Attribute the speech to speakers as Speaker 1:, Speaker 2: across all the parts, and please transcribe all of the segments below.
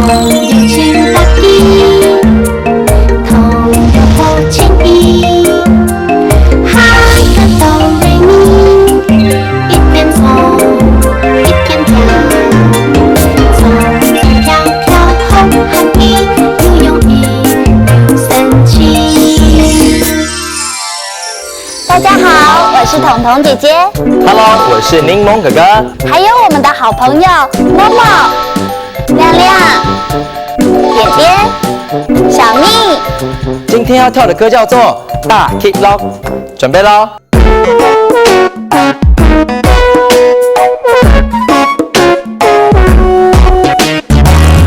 Speaker 1: 朋友请打意，朋友不轻易。哈个哆瑞咪，一边走一边跳，走走跳跳红汉衣，又用力又神奇。大家好，我是彤彤姐姐。
Speaker 2: Hello， 我是柠檬哥哥。
Speaker 1: 还有我们的好朋友默默、亮亮、点点、小蜜。
Speaker 2: 今天要跳的歌叫做《大 Kick Lock》，准备咯。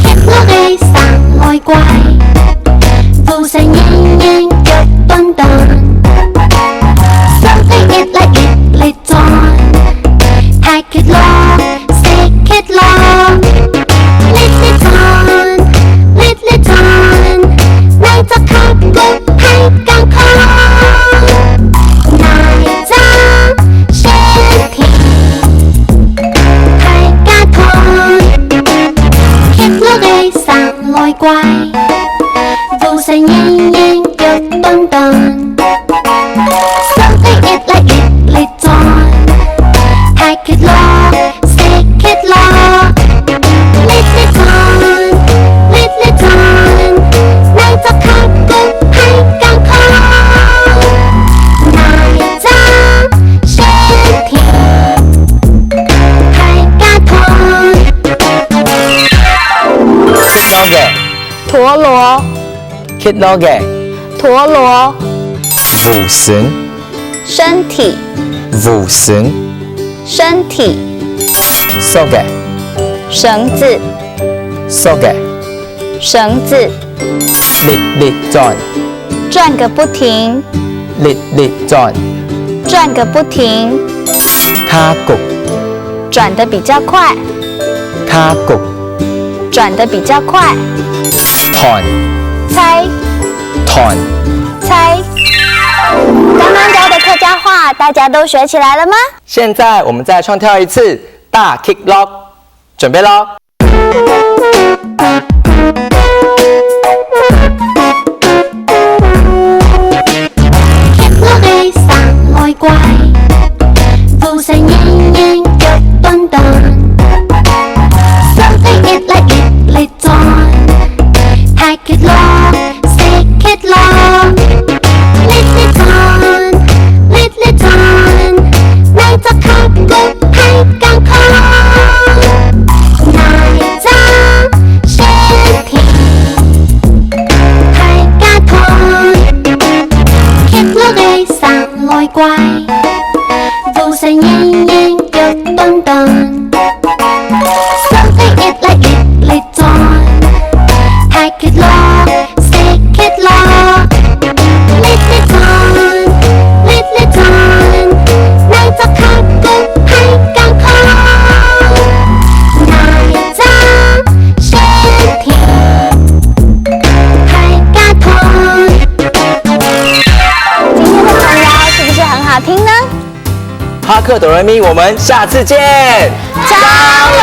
Speaker 1: Kick Lock 嘅生來怪，扶上nhanh nhanh腳蹦蹬，身體越嚟越力壯。Hack it lock, stick it lock, lift it on, lift it on， 你就靠谷係更強，奶渣身體係加糖 ，Kick lock 嘅生來怪，扶上nhanh nhanh腳蹦蹬，身體越嚟越力壯。Hack it lock, stick it lock, lift it on, lift it on， 你就靠谷係更強，奶渣身體係加糖。
Speaker 2: Kick Lock 嘅
Speaker 1: 陀螺，
Speaker 2: Kick Lock 嘅
Speaker 1: 陀螺，
Speaker 2: 扶繩，
Speaker 1: 身體，
Speaker 2: 扶繩，
Speaker 1: 身體，
Speaker 2: 索嘅
Speaker 1: 繩子，
Speaker 2: 索嘅
Speaker 1: 繩子，
Speaker 2: 力轉，
Speaker 1: 轉個不停，
Speaker 2: 力轉，
Speaker 1: 轉個不停，
Speaker 2: 卡谷，
Speaker 1: 轉得比較快，
Speaker 2: 卡谷，
Speaker 1: 轉得比較快。
Speaker 2: 彈，
Speaker 1: 猜
Speaker 2: 彈，
Speaker 1: 猜，刚刚教的客家话，大家都学起来了吗？
Speaker 2: 現在我們再創跳一次大 Kick Lock，準備咯。
Speaker 1: Kick Lock 嘅生來怪，扶上nhanh nhanh腳蹦蹬，身體越嚟越力壯。Hack it lock, stick it lock, lift it on, lift it on， 你就靠谷係更強，奶渣身體係加糖。Kick Lock 嘅生來怪，扶上nhanh nhanh腳蹦蹬，身體越嚟越力壯。Hack it lock, stick it lock, lift it on, lift it on， 你就靠谷係更強，奶渣身體係加糖。今天的童謠是不是很好聽呢？
Speaker 2: 哈克哆來咪，我們下次見，
Speaker 1: 加油！